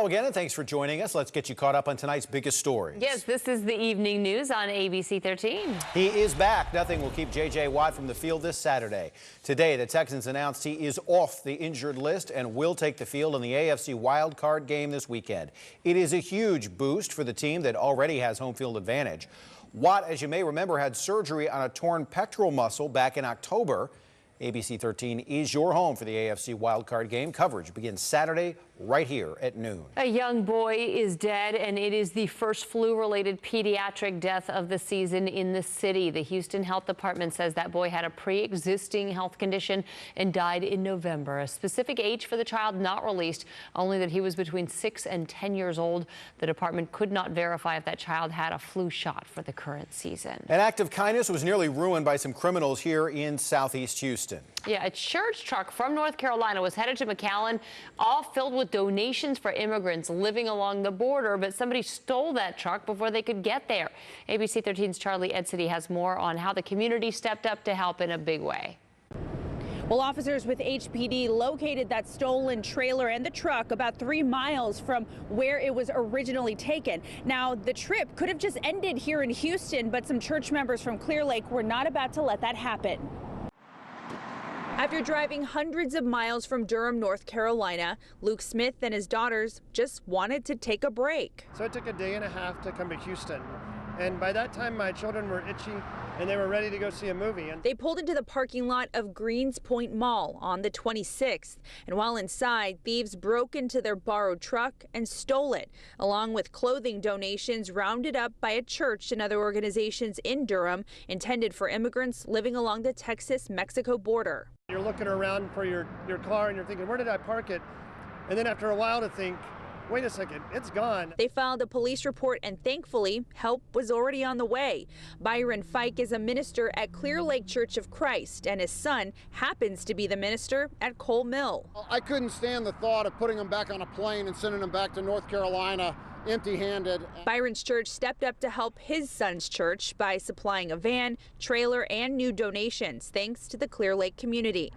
Hello again, and thanks for joining us. Let's get you caught up on tonight's biggest stories. Yes, this is the evening news on ABC13. He is back. Nothing will keep J.J. Watt from the field this Saturday. Today, the Texans announced he is off the injured list and will take the field in the AFC wildcard game this weekend. It is a huge boost for the team that already has home field advantage. Watt, as you may remember, had surgery on a torn pectoral muscle back in October. ABC13 is your home for the AFC wildcard game. Coverage begins Saturday right here at noon. A young boy is dead, and it is the first flu-related pediatric death of the season in the city. The Houston Health Department says that boy had a pre-existing health condition and died in November. A specific age for the child not released, only that he was between 6 and 10 years old. The department could not verify if that child had a flu shot for the current season. An act of kindness was nearly ruined by some criminals here in southeast Houston. Yeah, a church truck from North Carolina was headed to McAllen, all filled with donations for immigrants living along the border, but somebody stole that truck before they could get there. ABC 13's Charlie Edsity has more on how the community stepped up to help in a big way. Well, officers with HPD located that stolen trailer and the truck about 3 miles from where it was originally taken. Now, the trip could have just ended here in Houston, but some church members from Clear Lake were not about to let that happen. After driving hundreds of miles from Durham, North Carolina, Luke Smith and his daughters just wanted to take a break. So it took a day and a half to come to Houston. And by that time, my children were itchy and they were ready to go see a movie. And they pulled into the parking lot of Greens Point Mall on the 26th. And while inside, thieves broke into their borrowed truck and stole it, along with clothing donations rounded up by a church and other organizations in Durham intended for immigrants living along the Texas-Mexico border. You're looking around for your car and you're thinking, where did I park it? And then after a while to think, wait a second, it's gone. They filed a police report and thankfully help was already on the way. Byron Fike is a minister at Clear Lake Church of Christ, and his son happens to be the minister at Cole Mill. I couldn't stand the thought of putting them back on a plane and sending them back to North Carolina empty-handed. Byron's church stepped up to help his son's church by supplying a van, trailer, and new donations, thanks to the Clear Lake community.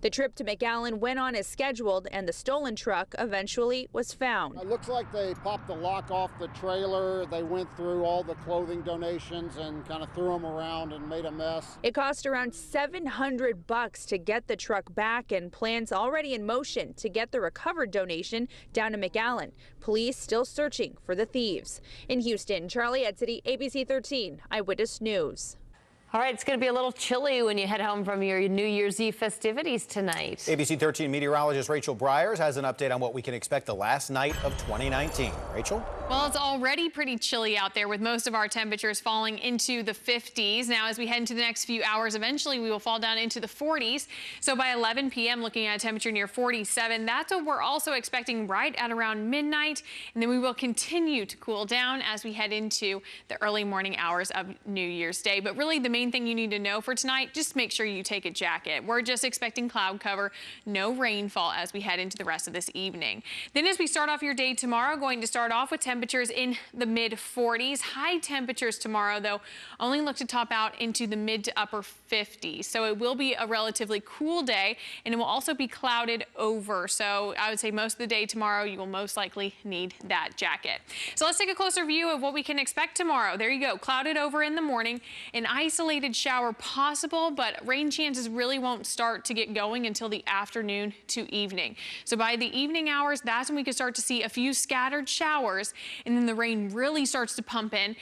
The trip to McAllen went on as scheduled, and the stolen truck eventually was found. It looks like they popped the lock off the trailer. They went through all the clothing donations and kind of threw them around and made a mess. It cost around $700 to get the truck back, and plans already in motion to get the recovered donation down to McAllen. Police still searching for the thieves. In Houston, Charlie Edsity, ABC 13 Eyewitness News. All right, it's going to be a little chilly when you head home from your New Year's Eve festivities tonight. ABC 13 meteorologist Rachel Bryars has an update on what we can expect the last night of 2019. Rachel? Well, it's already pretty chilly out there with most of our temperatures falling into the 50s. Now, as we head into the next few hours, eventually we will fall down into the 40s. So by 11 p.m., looking at a temperature near 47, that's what we're also expecting right at around midnight. And then we will continue to cool down as we head into the early morning hours of New Year's Day. But really, the main thing you need to know for tonight, just make sure you take a jacket. We're just expecting cloud cover, no rainfall as we head into the rest of this evening. Then as we start off your day tomorrow, going to start off with temperatures in the mid 40s. High temperatures tomorrow, though, only look to top out into the mid to upper 50s. So it will be a relatively cool day, and it will also be clouded over. So I would say most of the day tomorrow, you will most likely need that jacket. So let's take a closer view of what we can expect tomorrow. There you go, clouded over in the morning, an isolated shower possible, but rain chances really won't start to get going until the afternoon to evening. So by the evening hours, that's when we can start to see a few scattered showers, and then the rain really starts to pump in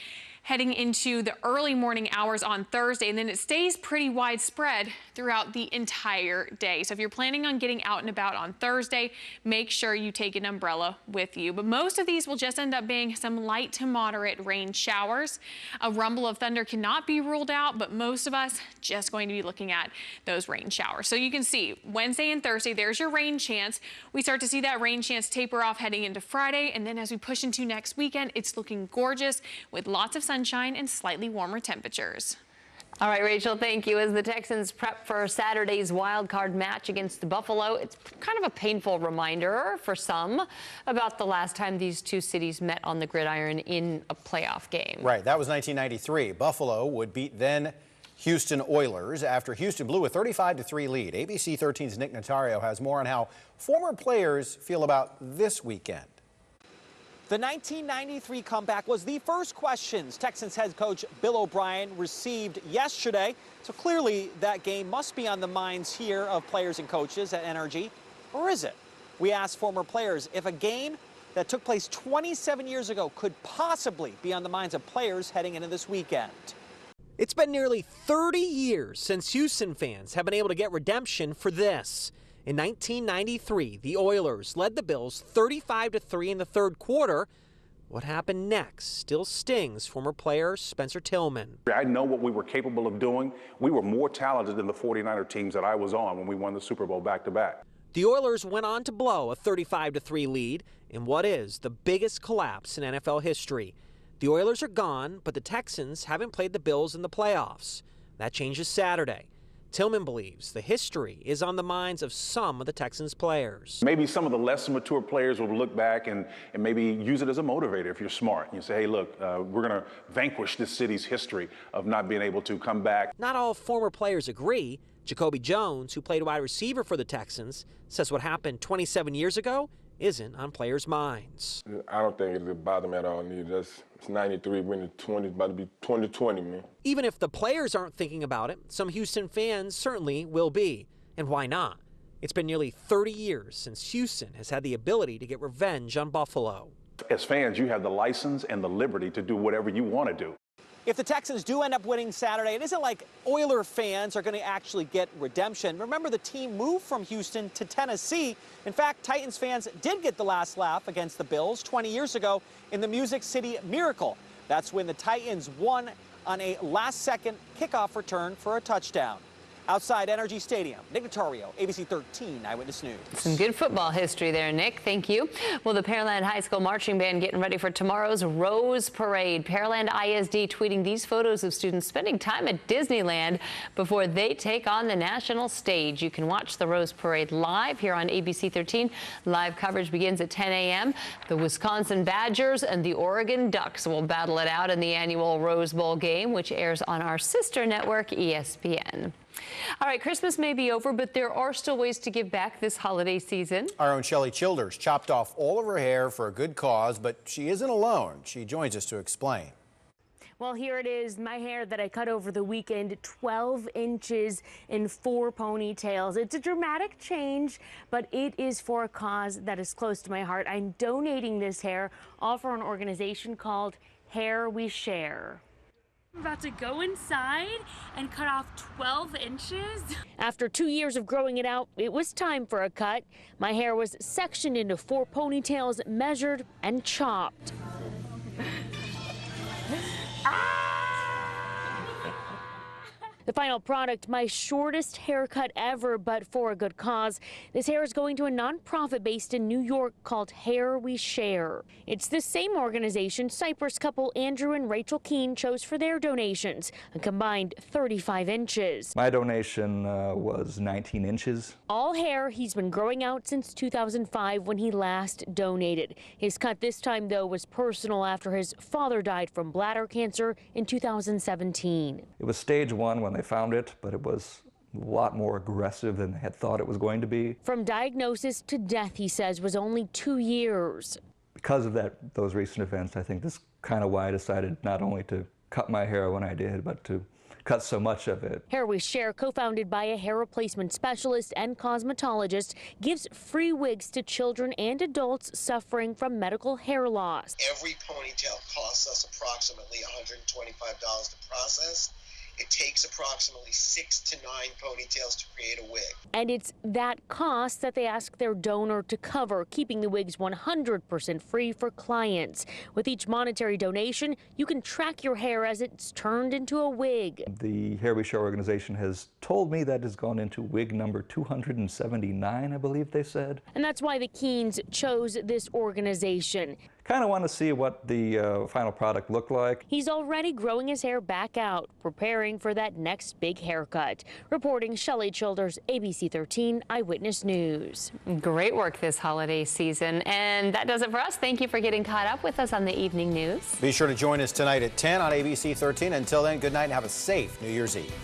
heading into the early morning hours on Thursday, and then it stays pretty widespread throughout the entire day. So if you're planning on getting out and about on Thursday, make sure you take an umbrella with you. But most of these will just end up being some light to moderate rain showers. A rumble of thunder cannot be ruled out, but most of us just going to be looking at those rain showers. So you can see Wednesday and Thursday, there's your rain chance. We start to see that rain chance taper off heading into Friday, and then as we push into next weekend, it's looking gorgeous with lots of sunshine and slightly warmer temperatures. All right, Rachel, thank you. As the Texans prep for Saturday's wild card match against Buffalo, it's kind of a painful reminder for some about the last time these two cities met on the gridiron in a playoff game. Right, that was 1993. Buffalo would beat then Houston Oilers after Houston blew a 35-3 lead. ABC 13's Nick Notario has more on how former players feel about this weekend. The 1993 comeback was the first questions Texans head coach Bill O'Brien received yesterday. So clearly that game must be on the minds here of players and coaches at NRG. Or is it? We asked former players if a game that took place 27 years ago could possibly be on the minds of players heading into this weekend. It's been nearly 30 years since Houston fans have been able to get redemption for this. In 1993, the Oilers led the Bills 35-3 in the third quarter. What happened next still stings former player Spencer Tillman. I know what we were capable of doing. We were more talented than the 49er teams that I was on when we won the Super Bowl back-to-back. The Oilers went on to blow a 35-3 lead in what is the biggest collapse in NFL history. The Oilers are gone, but the Texans haven't played the Bills in the playoffs. That changes Saturday. Tillman believes the history is on the minds of some of the Texans players. Maybe some of the less mature players will look back and maybe use it as a motivator if you're smart. You say, hey, look, we're going to vanquish this city's history of not being able to come back. Not all former players agree. Jacoby Jones, who played wide receiver for the Texans, says what happened 27 years ago isn't on players' minds. I don't think it'll bother me at all. It's 93, winning 20, about to be 2020, man. Even if the players aren't thinking about it, some Houston fans certainly will be. And why not? It's been nearly 30 years since Houston has had the ability to get revenge on Buffalo. As fans, you have the license and the liberty to do whatever you want to do. If the Texans do end up winning Saturday, it isn't like Oiler fans are going to actually get redemption. Remember, the team moved from Houston to Tennessee. In fact, Titans fans did get the last laugh against the Bills 20 years ago in the Music City Miracle. That's when the Titans won on a last-second kickoff return for a touchdown. Outside NRG Stadium, Nick Notario, ABC 13 Eyewitness News. Some good football history there, Nick. Thank you. Well, the Pearland High School Marching Band getting ready for tomorrow's Rose Parade. Pearland ISD tweeting these photos of students spending time at Disneyland before they take on the national stage. You can watch the Rose Parade live here on ABC 13. Live coverage begins at 10 a.m. The Wisconsin Badgers and the Oregon Ducks will battle it out in the annual Rose Bowl game, which airs on our sister network, ESPN. All right, Christmas may be over, but there are still ways to give back this holiday season. Our own Shelley Childers chopped off all of her hair for a good cause, but she isn't alone. She joins us to explain. Well, here it is, my hair that I cut over the weekend, 12 inches in 4 ponytails. It's a dramatic change, but it is for a cause that is close to my heart. I'm donating this hair all for an organization called Hair We Share. I'm about to go inside and cut off 12 inches. After 2 years of growing it out, it was time for a cut. My hair was sectioned into 4 ponytails, measured and chopped. The final product, my shortest haircut ever, but for a good cause. This hair is going to a nonprofit based in New York called Hair We Share. It's the same organization Cyprus couple Andrew and Rachel Keene chose for their donations, a combined 35 inches. My donation was 19 inches. All hair he's been growing out since 2005 when he last donated. His cut this time, though, was personal after his father died from bladder cancer in 2017. It was stage 1 when they found it, but it was a lot more aggressive than they had thought it was going to be. From diagnosis to death, he says, was only 2 years. Because of those recent events, I think this is kind of why I decided not only to cut my hair when I did, but to cut so much of it. Hair We Share, co-founded by a hair replacement specialist and cosmetologist, gives free wigs to children and adults suffering from medical hair loss. Every ponytail costs us approximately $125 to process. It takes approximately 6 to 9 ponytails to create a wig. And it's that cost that they ask their donor to cover, keeping the wigs 100% free for clients. With each monetary donation, you can track your hair as it's turned into a wig. The Hair We Share organization has told me that has gone into wig number 279, I believe they said. And that's why the Keenes chose this organization. Kind of want to see what the final product looked like. He's already growing his hair back out, preparing for that next big haircut. Reporting Shelley Childers, ABC 13 Eyewitness News. Great work this holiday season. And that does it for us. Thank you for getting caught up with us on the evening news. Be sure to join us tonight at 10 on ABC 13. Until then, good night and have a safe New Year's Eve.